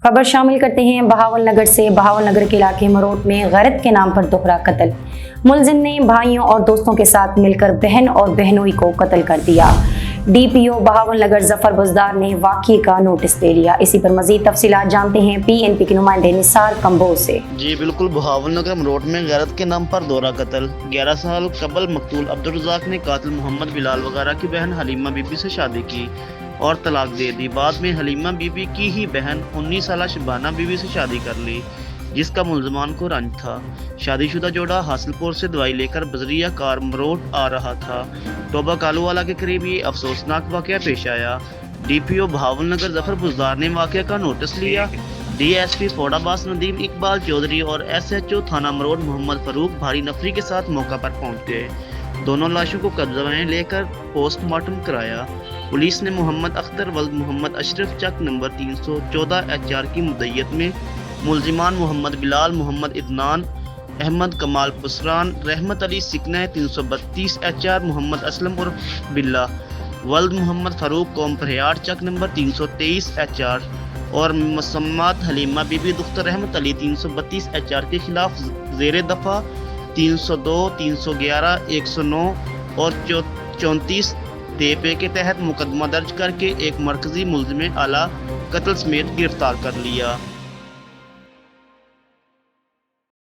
खबर शामिल करते हैं बहावल नगर से। बहावल नगर के इलाके मरोट में गैरत के नाम पर दोहरा कत्ल। मुलजिम ने भाइयों और दोस्तों के साथ मिलकर बहन और बहनोई को कत्ल कर दिया। डीपीओ बहावल नगर जफर बुजदार ने वाक़ये का नोटिस दे लिया। इसी पर मजीद तफसीलात जानते हैं पीएनपी के नुमाइंदे निसार कंबोज से। जी बिल्कुल, बहावल नगर मरोट में गैरत के नाम पर दोहरा कत्ल। 11 साल कबल मकतूल अब्दुल रज़ाक ने कातिल मोहम्मद बिलाल वगैरह की बहन हलीमा बीबी से शादी की और तलाक दे दी। बाद में हलीमा बीबी की ही बहन 19 साल शबाना बीबी से शादी कर ली, जिसका मुलजमान को रंज था। शादीशुदा जोड़ा हासिलपुर से दवाई लेकर बजरिया कार मरोट आ रहा था। टोबा कालूवाला के करीब ये अफसोसनाक वाक़या पेश आया। डीपीओ बहावल नगर जफर बुजदार ने वाक़ये का नोटिस लिया। डीएसपी फोडाबास नदीम इकबाल चौधरी और एसएचओ थाना मरोट मोहम्मद फरूक भारी नफरी के साथ मौका पर पहुंच गए। दोनों लाशों को कब्जे में लेकर पोस्टमार्टम कराया। पुलिस ने मोहम्मद अख्तर वल्द मोहम्मद अशरफ चक नंबर 314 HR की मुद्दइयत में मुलजिमान मोहम्मद बिलाल, मोहम्मद इदनान अहमद, कमाल पुसरान, रहमत अली सिकना 332 HR, मोहम्मद असलम उर्फ बिल्ला वल्द मोहम्मद फरूक कौम परयार चक नंबर 323 HR और मुसम्मात हलीमा बीबी दुख्तर रहमत अली 332 HR के खिलाफ ज़ेर दफ़ा 302, 311, 109 और 34 DPA के तहत मुकदमा दर्ज करके एक मरकजी मुलजिम आला कत्ल समेत गिरफ्तार कर लिया।